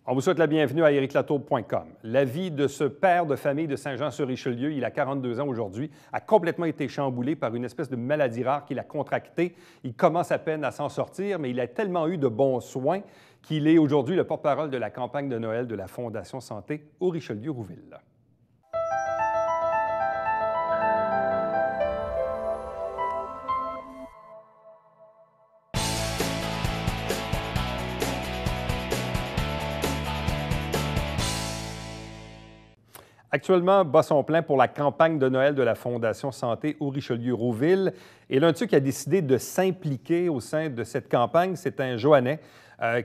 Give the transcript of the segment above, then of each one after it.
On vous souhaite la bienvenue à ériclatour.com. La vie de ce père de famille de Saint-Jean-sur-Richelieu, il a 42 ans aujourd'hui, a complètement été chamboulé par une espèce de maladie rare qu'il a contractée. Il commence à peine à s'en sortir, mais il a tellement eu de bons soins qu'il est aujourd'hui le porte-parole de la campagne de Noël de la Fondation Santé au Richelieu-Rouville. Actuellement, bat son plein pour la campagne de Noël de la Fondation Santé au Richelieu-Rouville. Et l'un de ceux qui a décidé de s'impliquer au sein de cette campagne, c'est un Joannais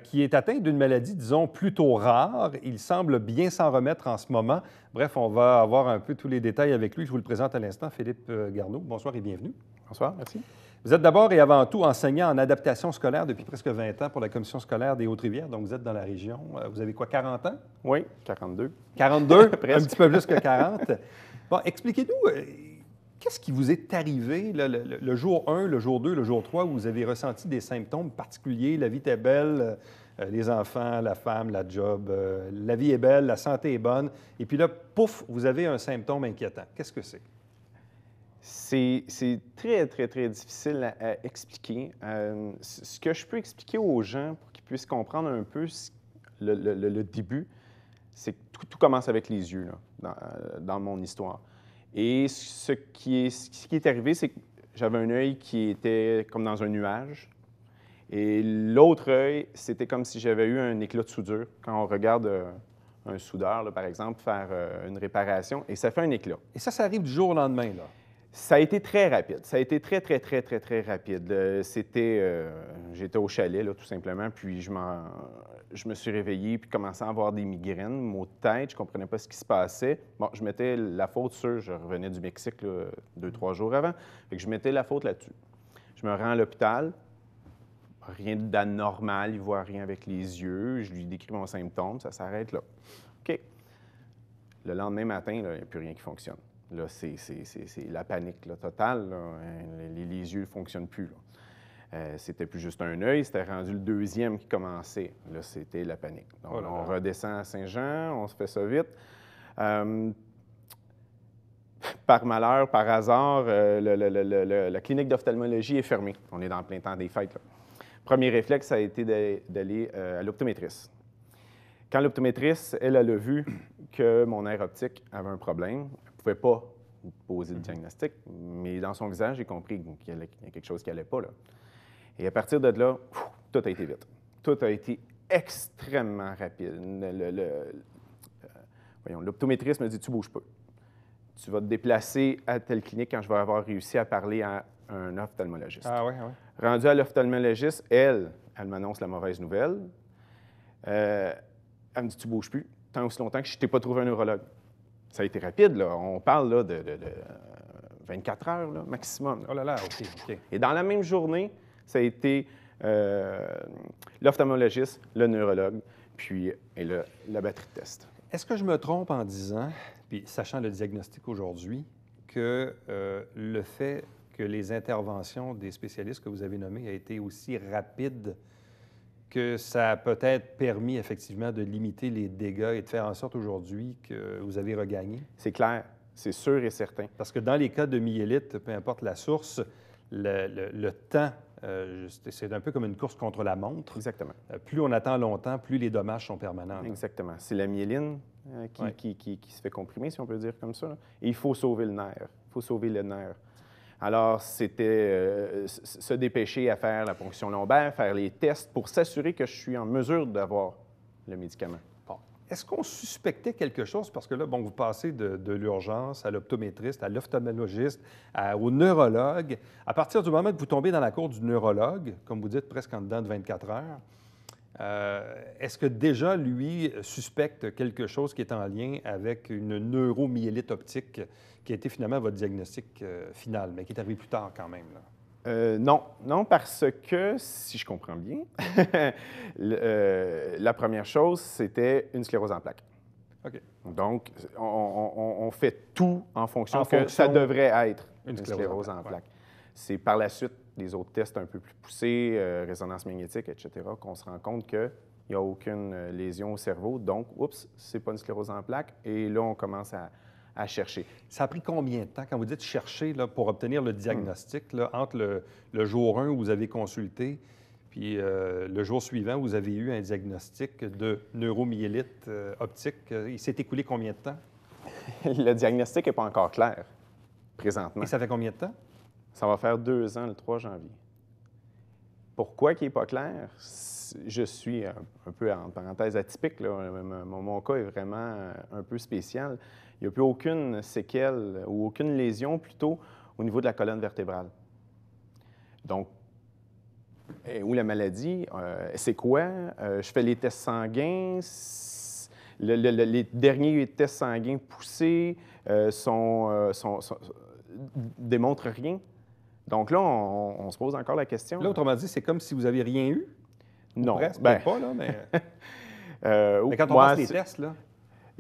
qui est atteint d'une maladie, disons, plutôt rare. Il semble bien s'en remettre en ce moment. Bref, on va avoir un peu tous les détails avec lui. Je vous le présente à l'instant, Philippe Garneau. Bonsoir et bienvenue. Bonsoir, merci. Vous êtes d'abord et avant tout enseignant en adaptation scolaire depuis presque 20 ans pour la Commission scolaire des Hautes-Rivières. Donc, vous êtes dans la région. Vous avez quoi, 40 ans? Oui, 42. 42? Un petit peu plus que 40. Bon, expliquez-nous, qu'est-ce qui vous est arrivé le jour 1, le jour 2, le jour 3, où vous avez ressenti des symptômes particuliers? La vie était belle, les enfants, la femme, la job, la vie est belle, la santé est bonne. Et puis là, pouf, vous avez un symptôme inquiétant. Qu'est-ce que c'est? C'est très, très, très difficile à expliquer. Ce que je peux expliquer aux gens pour qu'ils puissent comprendre un peu le début, c'est que tout commence avec les yeux là, dans mon histoire. Et ce qui est arrivé, c'est que j'avais un œil qui était comme dans un nuage. Et l'autre œil, c'était comme si j'avais eu un éclat de soudure. Quand on regarde un soudeur, là, par exemple, faire une réparation, et ça fait un éclat. Et ça arrive du jour au lendemain, là? Ça a été très rapide. Ça a été très, très, très, très, très rapide. J'étais au chalet, là, tout simplement, puis je me suis réveillé, puis commençais à avoir des migraines, maux de tête, je ne comprenais pas ce qui se passait. Bon, je mettais la faute sur, je revenais du Mexique, là, 2-3 jours avant, fait que je mettais la faute là-dessus. Je me rends à l'hôpital, rien d'anormal, il ne voit rien avec les yeux, je lui décris mon symptôme, ça s'arrête là. OK. Le lendemain matin, il n'y a plus rien qui fonctionne. Là, c'est la panique là, totale. Là. Les yeux ne fonctionnent plus. C'était plus juste un œil, c'était rendu le deuxième qui commençait. Là, c'était la panique. Donc, on redescend à Saint-Jean, on se fait ça vite. Par malheur, par hasard, la clinique d'ophtalmologie est fermée. On est dans le plein temps des fêtes. Là. Premier réflexe, ça a été d'aller à l'optométriste. Quand l'optométriste, elle a vu que mon nerf optique avait un problème, ne pouvait pas poser le diagnostic, mais dans son visage, j'ai compris qu'il y a quelque chose qui n'allait pas. Là. Et à partir de là, tout a été vite. Tout a été extrêmement rapide. L'optométriste me dit « Tu ne bouges pas. Tu vas te déplacer à telle clinique quand je vais avoir réussi à parler à un ophtalmologiste. » Ah oui, ah oui. Rendu à l'ophtalmologiste, elle m'annonce la mauvaise nouvelle. Elle me dit « Tu ne bouges plus. Tant aussi longtemps que je ne t'ai pas trouvé un neurologue. » Ça a été rapide, là. On parle là, de 24 heures là, maximum. Là. Oh là là, OK. Et dans la même journée, ça a été l'ophtalmologiste, le neurologue, puis la batterie de test. Est-ce que je me trompe en disant, puis sachant le diagnostic aujourd'hui, que le fait que les interventions des spécialistes que vous avez nommés aient été aussi rapides que ça a peut-être permis effectivement de limiter les dégâts et de faire en sorte aujourd'hui que vous avez regagné? C'est clair, c'est sûr et certain. Parce que dans les cas de myélite, peu importe la source, le temps, c'est un peu comme une course contre la montre. Exactement. Plus on attend longtemps, plus les dommages sont permanents. Exactement. C'est la myéline qui se fait comprimer, si on peut dire comme ça. Là. Et il faut sauver le nerf. Il faut sauver le nerf. Alors, c'était se dépêcher à faire la ponction lombaire, faire les tests pour s'assurer que je suis en mesure d'avoir le médicament. Bon. Est-ce qu'on suspectait quelque chose? Parce que là, bon, vous passez de l'urgence à l'optométriste, à l'ophtalmologiste, au neurologue. À partir du moment que vous tombez dans la cour du neurologue, comme vous dites, presque en dedans de 24 heures, est-ce que déjà, lui, suspecte quelque chose qui est en lien avec une neuromyélite optique qui a été finalement votre diagnostic final, mais qui est arrivé plus tard quand même? Là? Non, parce que, si je comprends bien, la première chose, c'était une sclérose en plaques. OK. Donc, on fait tout en fonction que ça devrait être une sclérose en plaques. C'est par la suite des autres tests un peu plus poussés, résonance magnétique, etc., qu'on se rend compte que il n'y a aucune lésion au cerveau. Donc, oups, c'est pas une sclérose en plaques. Et là, on commence à chercher. Ça a pris combien de temps, quand vous dites chercher là, pour obtenir le diagnostic, là, entre le jour 1 où vous avez consulté, puis le jour suivant où vous avez eu un diagnostic de neuromyélite optique? Il s'est écoulé combien de temps? Le diagnostic n'est pas encore clair, présentement. Et ça fait combien de temps? Ça va faire 2 ans, le 3 janvier. Pourquoi il n'est pas clair? Je suis un peu, en parenthèse, atypique, là. Mon cas est vraiment un peu spécial. Il n'y a plus aucune séquelle ou aucune lésion, plutôt, au niveau de la colonne vertébrale. Donc, où la maladie, c'est quoi? Je fais les tests sanguins. Les derniers tests sanguins poussés démontrent rien. Donc là, on se pose encore la question. Là, autrement dit, c'est comme si vous n'aviez rien eu? Non. Presque, Ben, pas, là, mais... mais quand on passe les tests, là...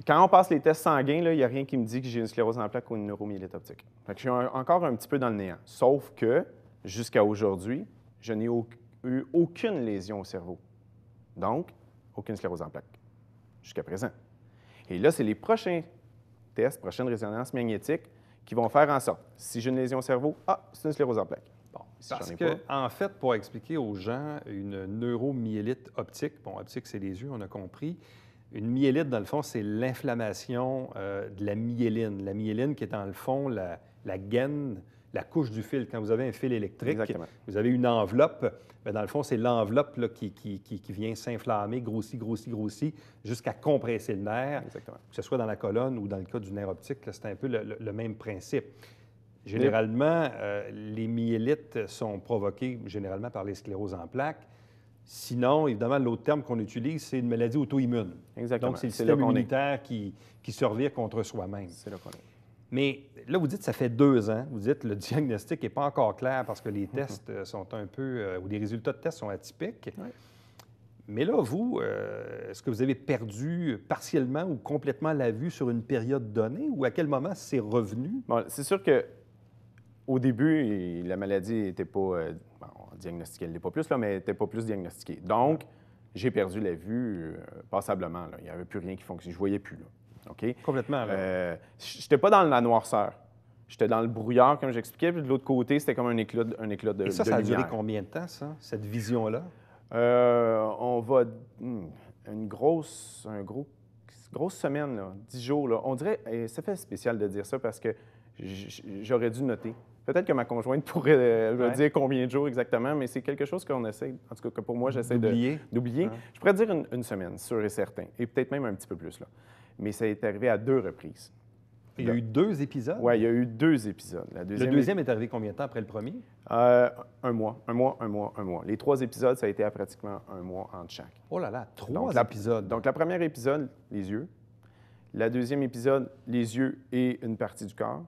Quand on passe les tests sanguins, il n'y a rien qui me dit que j'ai une sclérose en plaques ou une neuromyélite optique. Fait que je suis encore un petit peu dans le néant. Sauf que, jusqu'à aujourd'hui, je n'ai eu aucune lésion au cerveau. Donc, aucune sclérose en plaques. Jusqu'à présent. Et là, c'est les prochains tests, prochaines résonances magnétiques qui vont faire en sorte, si j'ai une lésion au cerveau, c'est une sclérose en plaques. Bon, parce que, en fait, pour expliquer aux gens une neuromyélite optique, bon, optique, c'est les yeux, on a compris. Une myélite, dans le fond, c'est l'inflammation de la myéline. La myéline qui est, dans le fond, la gaine, la couche du fil. Quand vous avez un fil électrique, exactement, vous avez une enveloppe. Bien, dans le fond, c'est l'enveloppe là, qui vient s'inflammer, grossit, jusqu'à compresser le nerf. exactement. Que ce soit dans la colonne ou dans le cas du nerf optique, c'est un peu le même principe. Généralement, les myélites sont provoquées généralement par les scléroses en plaques. Sinon, évidemment, l'autre terme qu'on utilise, c'est une maladie auto-immune. Exactement. Donc, c'est le système immunitaire qui se revire contre soi-même. C'est là qu'on est. Mais là, vous dites que ça fait 2 ans. Vous dites que le diagnostic n'est pas encore clair parce que les tests sont un peu... ou les résultats de tests sont atypiques. Oui. Mais là, vous, est-ce que vous avez perdu partiellement ou complètement la vue sur une période donnée ou à quel moment c'est revenu? Bon, c'est sûr que au début, la maladie n'était pas diagnostiquée, elle n'est pas plus, là, mais n'était pas plus diagnostiquée. Donc, j'ai perdu la vue passablement. Là. Il n'y avait plus rien qui fonctionnait. Je ne voyais plus. Là. OK? Complètement. Je n'étais pas dans la noirceur. J'étais dans le brouillard, comme j'expliquais, puis de l'autre côté, c'était comme un écra de Et ça de a duré lumière. combien de temps, ça, cette vision-là? On va... une grosse semaine, là, 10 jours. Là. On dirait... Et ça fait spécial de dire ça parce que j'aurais dû noter. Peut-être que ma conjointe pourrait me dire combien de jours exactement, mais c'est quelque chose qu'on essaie, en tout cas que pour moi, j'essaie d'oublier. Ouais. Je pourrais dire une semaine, sûr et certain, et peut-être même un petit peu plus. Là. Mais ça est arrivé à 2 reprises. Il y a eu 2 épisodes? Oui, il y a eu 2 épisodes. Le deuxième est arrivé combien de temps après le premier? 1 mois. Les 3 épisodes, ça a été à pratiquement 1 mois entre chaque. Oh là là, 3 Donc, épisodes. Donc, la première épisode, les yeux. La deuxième épisode, les yeux et une partie du corps.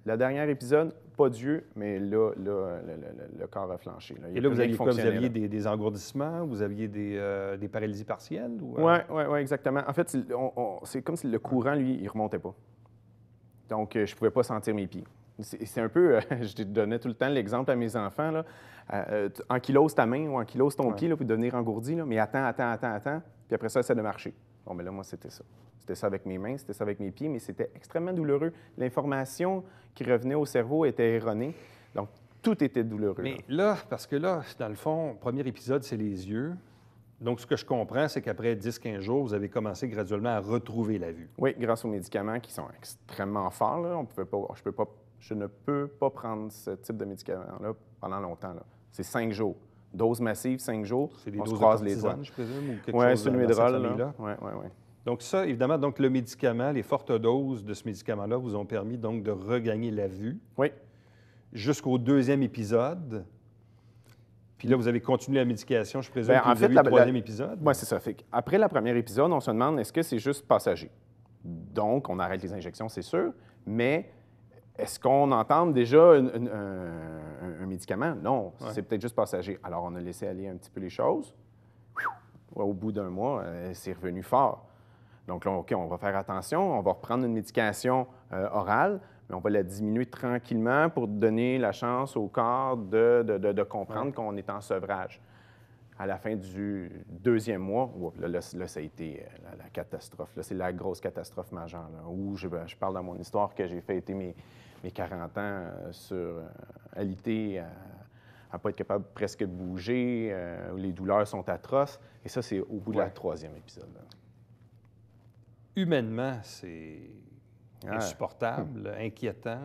La dernière épisode, pas d'yeux, mais là, le corps a flanché. Là. Et là, vous aviez quoi? Vous aviez des engourdissements? Vous aviez des paralysies partielles? Oui, exactement. En fait, c'est comme si le courant, lui, il ne remontait pas. Donc, je ne pouvais pas sentir mes pieds. C'est un peu, je donnais tout le temps l'exemple à mes enfants, là, ankylose ta main ou ankylose ton pied là, pour devenir engourdi, là, mais attends, puis après ça, essaie de marcher. Bon, mais là, moi, c'était ça. C'était ça avec mes mains, c'était ça avec mes pieds, mais c'était extrêmement douloureux. L'information qui revenait au cerveau était erronée, donc tout était douloureux. Mais là, parce que là, dans le fond, premier épisode, c'est les yeux. Donc, ce que je comprends, c'est qu'après 10-15 jours, vous avez commencé graduellement à retrouver la vue. Oui, grâce aux médicaments qui sont extrêmement forts. Là. Je ne peux pas prendre ce type de médicaments-là pendant longtemps. C'est 5 jours. Dose massive, 5 jours. C'est des on doses se croise de les doigts. cortisone, je présume, ou quelque Oui, chose c'est le dans cette Medrol. famille-là? Oui. Donc ça, évidemment, donc le médicament, les fortes doses de ce médicament-là vous ont permis donc de regagner la vue. Oui. Jusqu'au 2e épisode. Puis là, vous avez continué la médication, je présume, Bien, que vous avez eu le 3e épisode. Oui, c'est ça. Après le premier épisode, on se demande, est-ce que c'est juste passager? Donc, on arrête les injections, c'est sûr, mais est-ce qu'on entame déjà un médicament? Non, c'est peut-être juste passager. Alors, on a laissé aller un petit peu les choses. Au bout d'1 mois, c'est revenu fort. Donc là, OK, on va faire attention, on va reprendre une médication orale, mais on va la diminuer tranquillement pour donner la chance au corps de comprendre qu'on est en sevrage. À la fin du deuxième mois, là, ça a été la catastrophe. Là, c'est la grosse catastrophe majeure, là, où je parle dans mon histoire que j'ai fêté mes 40 ans alité, à ne pas être capable presque de bouger, où les douleurs sont atroces. Et ça, c'est au bout de la troisième épisode. Là. Humainement, c'est insupportable, inquiétant.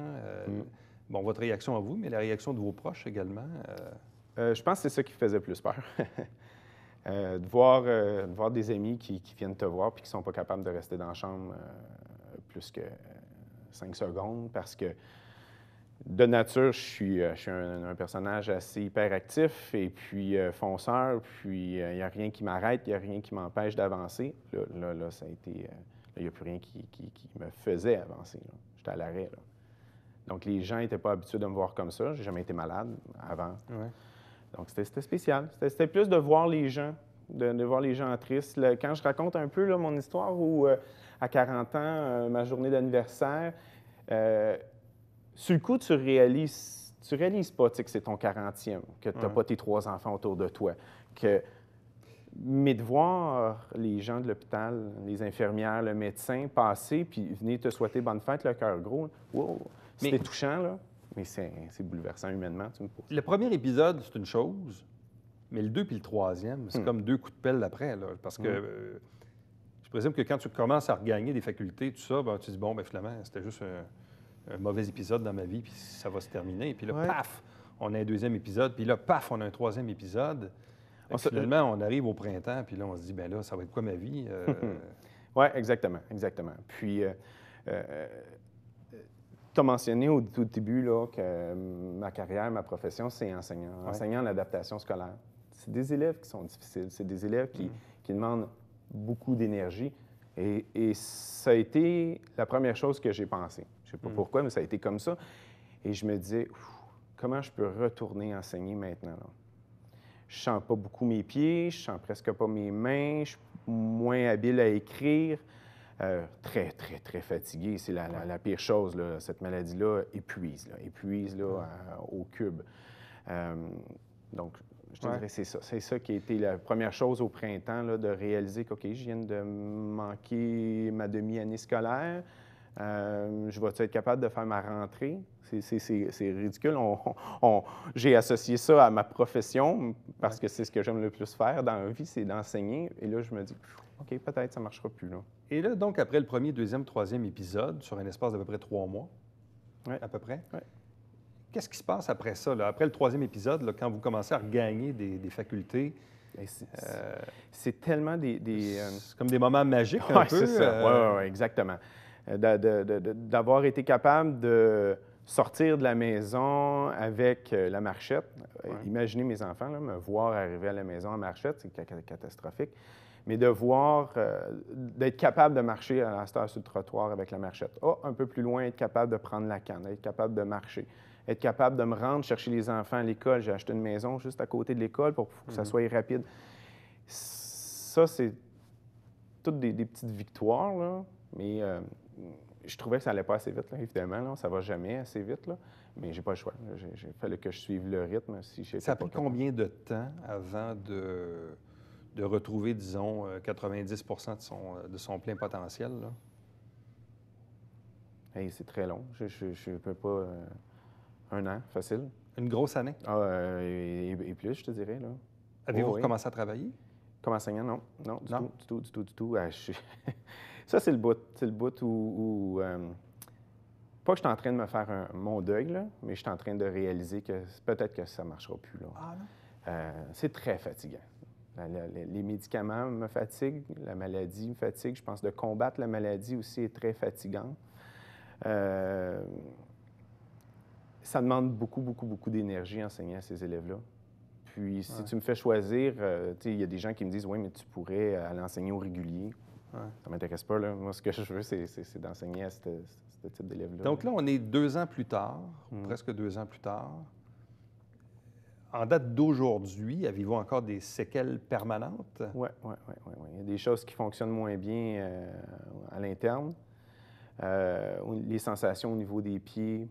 Bon, votre réaction à vous, mais la réaction de vos proches également. Je pense que c'est ça qui faisait plus peur. De voir des amis qui viennent te voir et qui ne sont pas capables de rester dans la chambre plus que 5 secondes parce que de nature, je suis un personnage assez hyperactif et puis fonceur, puis il n'y a rien qui m'arrête, il n'y a rien qui m'empêche d'avancer. Là, ça a été... il n'y a plus rien qui me faisait avancer. J'étais à l'arrêt. Là. Donc, les gens n'étaient pas habitués de me voir comme ça. Je n'ai jamais été malade avant. Ouais. Donc, c'était spécial. C'était plus de voir les gens, de voir les gens tristes. Quand je raconte un peu là, mon histoire où, à 40 ans, ma journée d'anniversaire, sur le coup, tu réalises pas que c'est ton 40e, que tu n'as pas tes 3 enfants autour de toi. Mais de voir les gens de l'hôpital, les infirmières, le médecin passer, puis venir te souhaiter bonne fête, le cœur gros, wow, c'était touchant, là. Mais c'est bouleversant humainement, tu me poses. Le premier épisode, c'est une chose, mais le 2 puis le troisième, c'est comme 2 coups de pelle après, là, parce que je présume que quand tu commences à regagner des facultés, tout ça, ben, tu dis, bon, ben finalement, c'était juste un mauvais épisode dans ma vie, puis ça va se terminer. Puis là, paf, on a un deuxième épisode, puis là, paf, on a un troisième épisode. Finalement, on arrive au printemps, puis là, on se dit, ben là, ça va être quoi ma vie? Oui, exactement. Puis, tu as mentionné au tout début là, que ma carrière, ma profession, c'est enseignant. Enseignant en adaptation scolaire. C'est des élèves qui sont difficiles. C'est des élèves qui demandent beaucoup d'énergie. Et ça a été la première chose que j'ai pensée. Je ne sais pas pourquoi, mais ça a été comme ça. Et je me disais, comment je peux retourner enseigner maintenant? Là? Je sens pas beaucoup mes pieds, je sens presque pas mes mains, je suis moins habile à écrire. Très, très, très fatigué. C'est la pire chose, là. Cette maladie-là épuise au cube. Donc, je te dirais, c'est ça. C'est ça qui a été la première chose au printemps, là, de réaliser que, OK, je viens de manquer ma demi-année scolaire. Je vais être capable de faire ma rentrée? C'est ridicule. J'ai associé ça à ma profession parce que c'est ce que j'aime le plus faire dans la vie, c'est d'enseigner. Et là, je me dis, OK, peut-être ça ne marchera plus. Là. Et là, donc, après le premier, deuxième, troisième épisode, sur un espace d'à peu près 3 mois, à peu près, qu'est-ce qui se passe après ça? Là? Après le troisième épisode, là, quand vous commencez à regagner des facultés, c'est tellement c'est comme des moments magiques un peu. C'est ça. Oui, exactement. D'avoir été capable de sortir de la maison avec la marchette. Imaginez mes enfants, là, me voir arriver à la maison en marchette, c'est catastrophique. Mais de voir, d'être capable de marcher à la station sur le trottoir avec la marchette. Un peu plus loin, être capable de prendre la canne, être capable de marcher, être capable de me rendre chercher les enfants à l'école. J'ai acheté une maison juste à côté de l'école pour que ça soit rapide. Ça, c'est toutes des petites victoires, là, mais je trouvais que ça n'allait pas assez vite, là, évidemment. Là, ça ne va jamais assez vite, là, mais j'ai pas le choix. Il fallait que je suive le rythme. Ça a pris combien de temps avant de retrouver, disons, 90 de son plein potentiel? Là? Hey, c'est très long. Je ne peux pas... 1 an, facile. Une grosse année? Et plus, je te dirais. Là. Avez-vous commencé à travailler? Comme enseignant, non. Non, du tout. Ça, c'est le bout. C'est le bout où pas que je suis en train de me faire mon deuil, là, mais je suis en train de réaliser que peut-être que ça ne marchera plus. Là. Ah non? C'est très fatigant. Les médicaments me fatiguent, la maladie me fatigue. Je pense que de combattre la maladie aussi est très fatigant. Ça demande beaucoup d'énergie enseigner à ces élèves-là. Puis, si tu me fais choisir, il y a des gens qui me disent « Oui, mais tu pourrais aller enseigner au régulier. » Ça ne m'intéresse pas. Là. Moi, ce que je veux, c'est d'enseigner à ce type d'élèves-là. Donc là, on est 2 ans plus tard, presque 2 ans plus tard. En date d'aujourd'hui, avez-vous encore des séquelles permanentes? Oui. Il y a des choses qui fonctionnent moins bien à l'interne. Les sensations au niveau des pieds.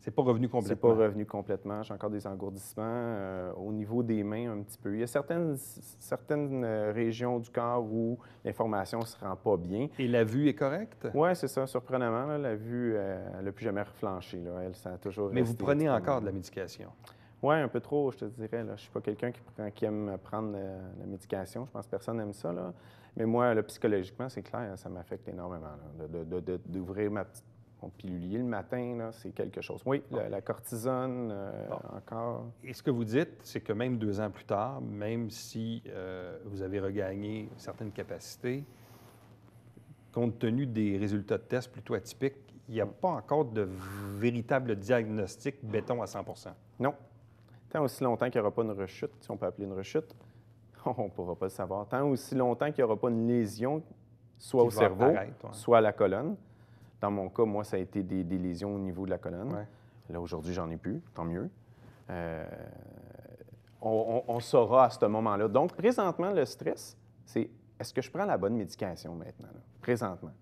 C'est pas revenu complètement? C'est pas revenu complètement. J'ai encore des engourdissements. Au niveau des mains, un petit peu. Il y a certaines régions du corps où l'information ne se rend pas bien. Et la vue est correcte? Oui, c'est ça, surprenamment. Là, la vue, elle n'a plus jamais reflanché. Là. Elle, ça a toujours Mais vous resté prenez extrêmement- encore de la médication? Oui, un peu trop, je te dirais. Là. Je ne suis pas quelqu'un qui aime prendre la médication. Je pense que personne n'aime ça. Là. Mais moi, là, psychologiquement, c'est clair, ça m'affecte énormément. Là. D'ouvrir mon pilulier le matin, là, c'est quelque chose. Oui, la cortisone, encore. Et ce que vous dites, c'est que même 2 ans plus tard, même si vous avez regagné certaines capacités, compte tenu des résultats de tests plutôt atypiques, il n'y a pas encore de véritable diagnostic béton à 100 Non. Tant aussi longtemps qu'il n'y aura pas une rechute, si on peut appeler une rechute, on ne pourra pas le savoir. Tant aussi longtemps qu'il n'y aura pas une lésion, soit Qui au va cerveau, apparaître, ouais. soit à la colonne. Dans mon cas, moi, ça a été des lésions au niveau de la colonne. Ouais. Là, aujourd'hui, j'en ai plus, tant mieux. On saura à ce moment-là. Donc, présentement, le stress, c'est est-ce que je prends la bonne médication maintenant? Là? Présentement.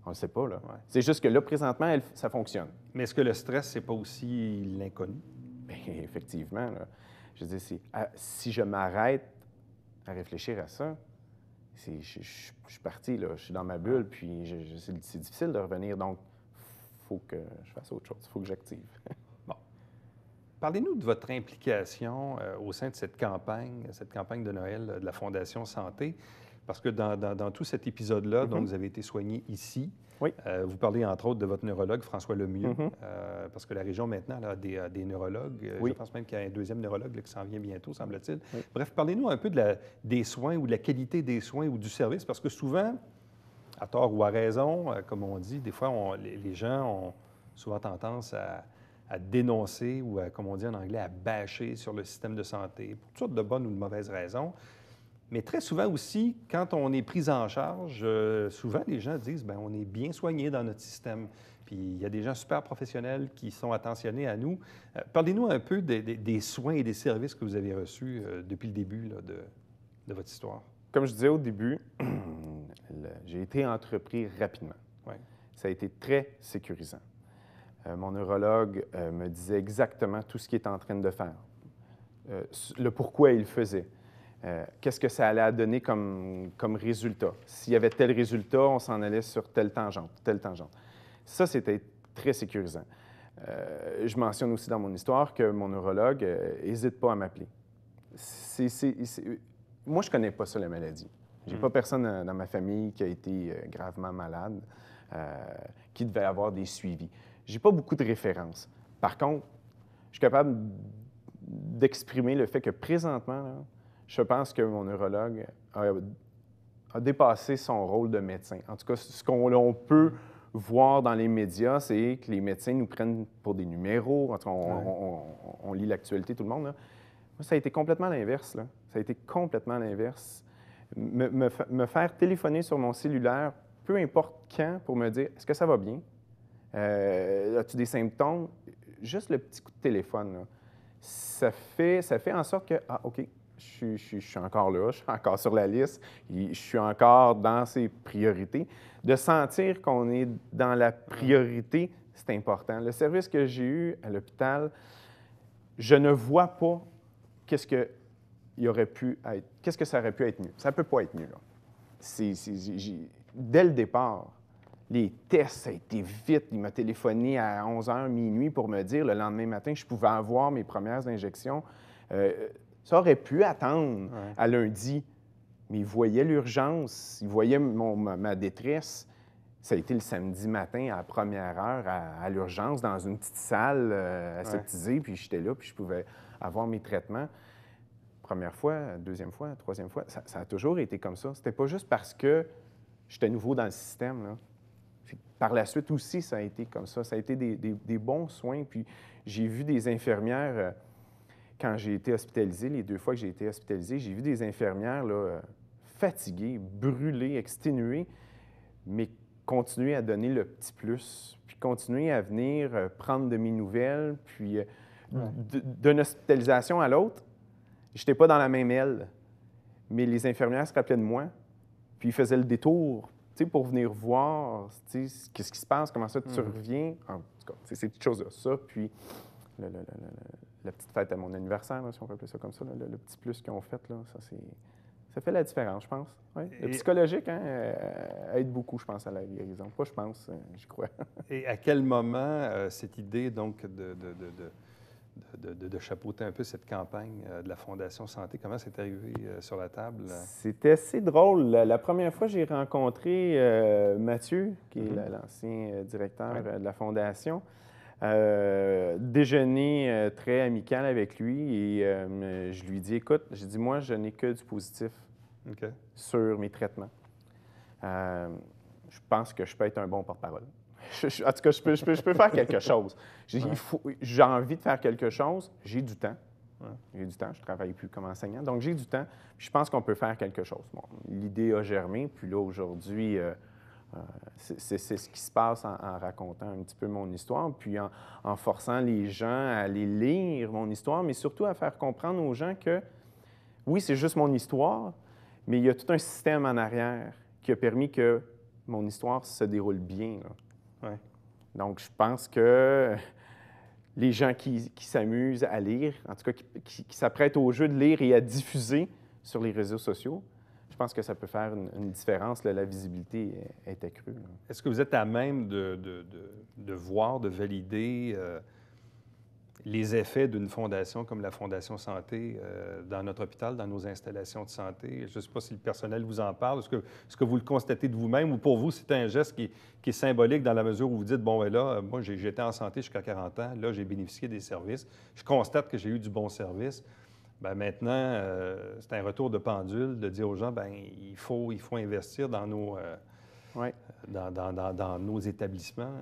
On ne le sait pas, là. Ouais. C'est juste que là, présentement, ça fonctionne. Mais est-ce que le stress, c'est pas aussi l'inconnu? Bien, effectivement, là. Je veux dire, si je m'arrête à réfléchir à ça, je suis parti, là. Je suis dans ma bulle, puis c'est difficile de revenir. Donc, il faut que je fasse autre chose. Il faut que j'active. Bon. Parlez-nous de votre implication au sein de cette campagne de Noël de la Fondation Santé, parce que dans tout cet épisode-là, donc, vous avez été soigné ici. Oui. Vous parlez entre autres de votre neurologue, François Lemieux, Mhm. parce que la région maintenant là, a des neurologues. Oui. Je pense même qu'il y a un deuxième neurologue là, qui s'en vient bientôt, semble-t-il. Oui. Bref, parlez-nous un peu des soins ou de la qualité des soins ou du service, parce que souvent, à tort ou à raison, comme on dit, des fois, les gens ont souvent tendance à dénoncer ou, comme on dit en anglais, à bâcher sur le système de santé pour toutes sortes de bonnes ou de mauvaises raisons. Mais très souvent aussi, quand on est pris en charge, souvent les gens disent bien, on est bien soigné dans notre système. Puis il y a des gens super professionnels qui sont attentionnés à nous. Parlez-nous un peu des soins et des services que vous avez reçus depuis le début là, de votre histoire. Comme je disais au début, j'ai été entrepris rapidement. Ouais. Ça a été très sécurisant. Mon neurologue me disait exactement tout ce qu'il était en train de faire, le pourquoi il le faisait. Qu'est-ce que ça allait donner comme résultat? S'il y avait tel résultat, on s'en allait sur telle tangente, telle tangente. Ça, c'était très sécurisant. Je mentionne aussi dans mon histoire que mon neurologue n'hésite pas à m'appeler. Moi, je ne connais pas ça, la maladie. Je n'ai pas personne dans ma famille qui a été gravement malade, qui devait avoir des suivis. Je n'ai pas beaucoup de références. Par contre, je suis capable d'exprimer le fait que présentement, là, je pense que mon neurologue a dépassé son rôle de médecin. En tout cas, ce qu'on peut voir dans les médias, c'est que les médecins nous prennent pour des numéros. En tout cas, on lit l'actualité, tout le monde. Là. Moi, ça a été complètement l'inverse. Là. Ça a été complètement l'inverse. Me faire téléphoner sur mon cellulaire, peu importe quand, pour me dire « Est-ce que ça va bien? As-tu des symptômes? » Juste le petit coup de téléphone, là. Ça fait en sorte que « Ah, OK. Je suis encore là, je suis encore sur la liste, je suis encore dans ses priorités. » De sentir qu'on est dans la priorité, c'est important. Le service que j'ai eu à l'hôpital, je ne vois pas qu'est-ce que ça aurait pu être mieux. Ça ne peut pas être mieux, là. Dès le départ, les tests, ça a été vite. Il m'a téléphoné à 11h, minuit pour me dire le lendemain matin que je pouvais avoir mes premières injections. Ça aurait pu attendre à lundi, mais il voyait l'urgence, il voyait ma détresse. Ça a été le samedi matin à la première heure à l'urgence, dans une petite salle aseptisée, puis j'étais là, puis je pouvais avoir mes traitements. Première fois, deuxième fois, troisième fois, ça a toujours été comme ça. C'était pas juste parce que j'étais nouveau dans le système, là. Par la suite aussi, ça a été comme ça. Ça a été des bons soins, puis j'ai vu des infirmières... Quand j'ai été hospitalisé, les 2 fois que j'ai été hospitalisé, j'ai vu des infirmières là, fatiguées, brûlées, exténuées, mais continuer à donner le petit plus, puis continuer à venir prendre de mes nouvelles, puis d'une hospitalisation à l'autre, je n'étais pas dans la même aile, mais les infirmières se rappelaient de moi, puis ils faisaient le détour, tu sais, pour venir voir, tu sais, qu'est-ce qui se passe, comment ça tu reviens. En tout cas, c'est ces petites choses-là. Ça, puis la petite fête à mon anniversaire, là, si on peut appeler ça comme ça, là, le petit plus qu'ils ont fait, là, ça fait la différence, je pense. Ouais. Le psychologique aide beaucoup, je pense, à la guérison. Pas, je pense, j'y crois. Et à quel moment cette idée, donc, de chapeauter un peu cette campagne de la Fondation Santé, comment c'est arrivé sur la table? C'était assez drôle. La première fois, j'ai rencontré Mathieu, qui est l'ancien directeur de la Fondation. Déjeuner très amical avec lui et je lui dis, écoute, j'ai dit, moi, je n'ai que du positif sur mes traitements. Je pense que je peux être un bon porte-parole. En tout cas, je peux faire quelque chose. J'ai envie de faire quelque chose, j'ai du temps. J'ai du temps, je ne travaille plus comme enseignant, donc j'ai du temps. Puis je pense qu'on peut faire quelque chose. Bon, l'idée a germé, puis là, aujourd'hui, c'est ce qui se passe en racontant un petit peu mon histoire, puis en forçant les gens à aller lire mon histoire, mais surtout à faire comprendre aux gens que, oui, c'est juste mon histoire, mais il y a tout un système en arrière qui a permis que mon histoire se déroule bien. Ouais. Donc, je pense que les gens qui s'amusent à lire, en tout cas qui s'apprêtent au jeu de lire et à diffuser sur les réseaux sociaux, je pense que ça peut faire une différence. Là, la visibilité est accrue. Est-ce que vous êtes à même de voir, de valider les effets d'une fondation comme la Fondation Santé dans notre hôpital, dans nos installations de santé? Je ne sais pas si le personnel vous en parle. Est-ce que vous le constatez de vous-même ou pour vous, c'est un geste qui est symbolique dans la mesure où vous dites, bon, ben là, moi, j'étais en santé jusqu'à 40 ans, là, j'ai bénéficié des services. Je constate que j'ai eu du bon service. Bien, maintenant, c'est un retour de pendule de dire aux gens, bien, il faut investir dans nos, dans nos établissements.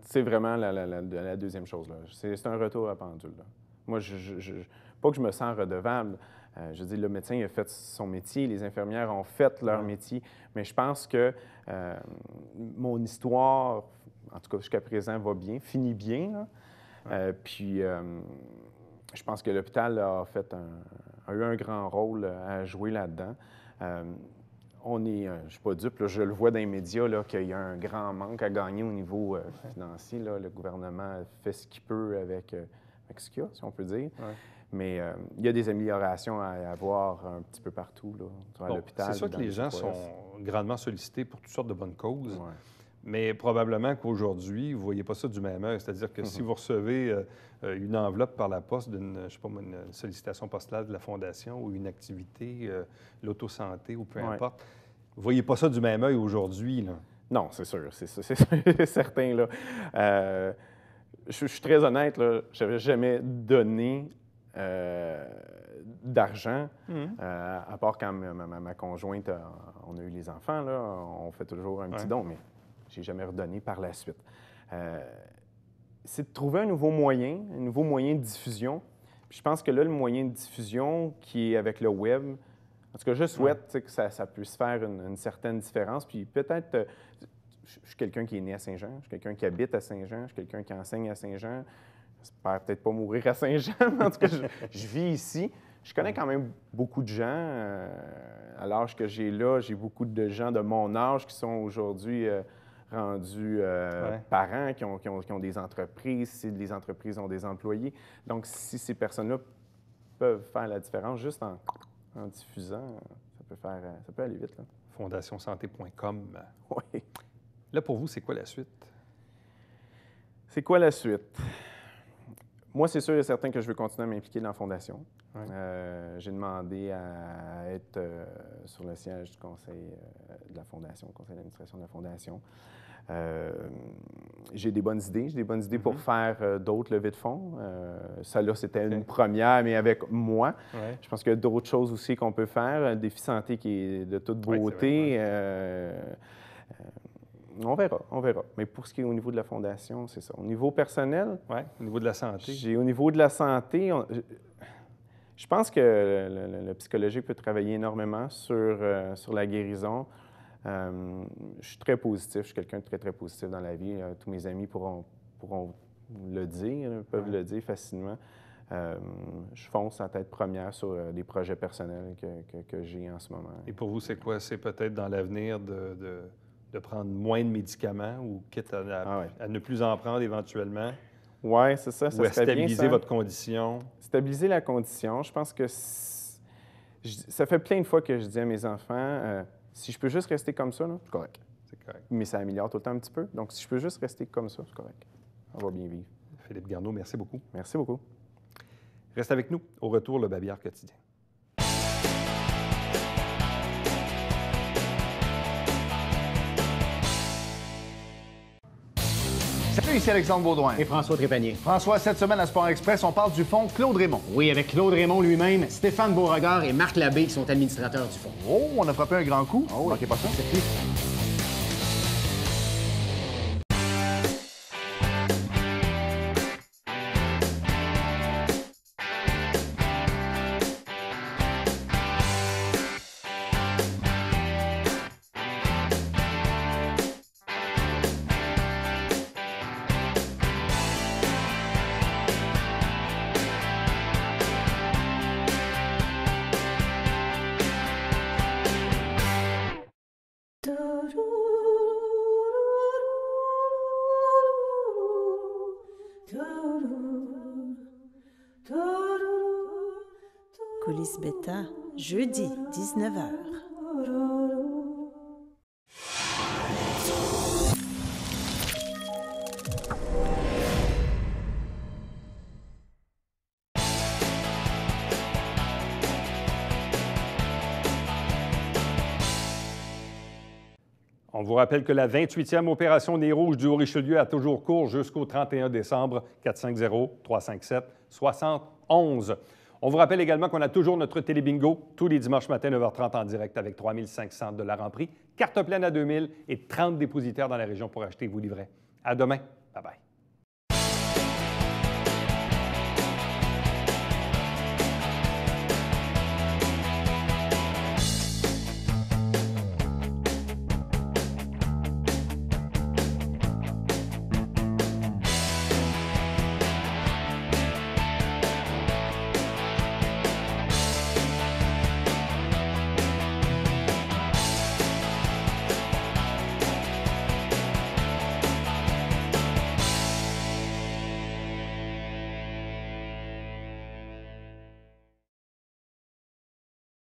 C'est vraiment la deuxième chose. C'est un retour à pendule. Là. Moi, pas que je me sens redevable. Je dis, le médecin a fait son métier, les infirmières ont fait leur métier, mais je pense que mon histoire, en tout cas jusqu'à présent, va bien, finit bien. Puis, je pense que l'hôpital a eu un grand rôle à jouer là-dedans. Je ne suis pas dupe, là, je le vois dans les médias qu'il y a un grand manque à gagner au niveau financier. Là. Le gouvernement fait ce qu'il peut avec ce qu'il y a, si on peut dire. Ouais. Mais il y a des améliorations à avoir un petit peu partout là, à l'hôpital. C'est sûr que les gens sont grandement sollicités pour toutes sortes de bonnes causes. Ouais. Mais probablement qu'aujourd'hui, vous ne voyez pas ça du même œil. C'est-à-dire que si vous recevez une enveloppe par la poste d'une, je sais pas moi, une sollicitation postale de la Fondation ou une activité, l'autosanté ou peu importe, vous ne voyez pas ça du même œil aujourd'hui, là. Non, c'est sûr, c'est certain, là. Je suis très honnête, là, je n'avais jamais donné d'argent, à part quand ma conjointe, on a eu les enfants, là, on fait toujours un petit don, mais je n'ai jamais redonné par la suite. C'est de trouver un nouveau moyen de diffusion. Puis je pense que là, le moyen de diffusion qui est avec le web, en tout cas, je souhaite que ça puisse faire une certaine différence. Puis peut-être, je suis quelqu'un qui est né à Saint-Jean, je suis quelqu'un qui habite à Saint-Jean, je suis quelqu'un qui enseigne à Saint-Jean. J'espère peut-être pas mourir à Saint-Jean, mais en tout cas, je vis ici. Je connais quand même beaucoup de gens. À l'âge que j'ai là, j'ai beaucoup de gens de mon âge qui sont aujourd'hui rendus parents, qui ont des entreprises, si les entreprises ont des employés. Donc, si ces personnes-là peuvent faire la différence juste en diffusant, ça peut aller vite. Là. Fondationsanté.com. Oui. Là, pour vous, c'est quoi la suite? C'est quoi la suite? Moi, c'est sûr et certain que je veux continuer à m'impliquer dans la Fondation. Ouais. J'ai demandé à être sur le siège du conseil de la Fondation, le conseil d'administration de la Fondation. J'ai des bonnes idées. Pour faire d'autres levées de fonds. Ça, là, c'était une première, mais avec moi. Ouais. Je pense qu'il y a d'autres choses aussi qu'on peut faire. Un défi santé qui est de toute beauté. On verra. Mais pour ce qui est au niveau de la Fondation, c'est ça. Au niveau personnel... Oui, au niveau de la santé. Au niveau de la santé, je pense que le psychologique peut travailler énormément sur la guérison. Je suis très positif. Je suis quelqu'un de très, très positif dans la vie. Tous mes amis pourront le dire, peuvent le dire facilement. Je fonce en tête première sur des projets personnels que j'ai en ce moment. Et pour vous, c'est quoi? C'est peut-être dans l'avenir de prendre moins de médicaments ou quitte à ne plus en prendre éventuellement? Oui, c'est ça, Ou ça à serait bien stabiliser ça. votre condition? Stabiliser la condition, je pense que ça fait plein de fois que je dis à mes enfants, si je peux juste rester comme ça, c'est correct. C'est correct. Mais ça améliore tout le temps un petit peu. Donc, si je peux juste rester comme ça, c'est correct. On va bien vivre. Philippe Garneau, merci beaucoup. Merci beaucoup. Reste avec nous. Au retour, le Babillard quotidien. Salut, ici Alexandre Baudouin. Et François Trépanier. François, cette semaine à Sport Express, on parle du fonds Claude Raymond. Oui, avec Claude Raymond lui-même, Stéphane Beauregard et Marc Labbé qui sont administrateurs du fonds. Oh, on a frappé un grand coup. Oh, manquez pas ça. Coulisses Bêta, jeudi, 19h. On vous rappelle que la 28e opération des Rouges du Haut-Richelieu a toujours cours jusqu'au 31 décembre, 450-357-71. On vous rappelle également qu'on a toujours notre télébingo tous les dimanches matin, 9h30 en direct avec 3 500 $ en prix, carte pleine à 2 000 et 30 dépositaires dans la région pour acheter vos livrets. À demain. Bye-bye.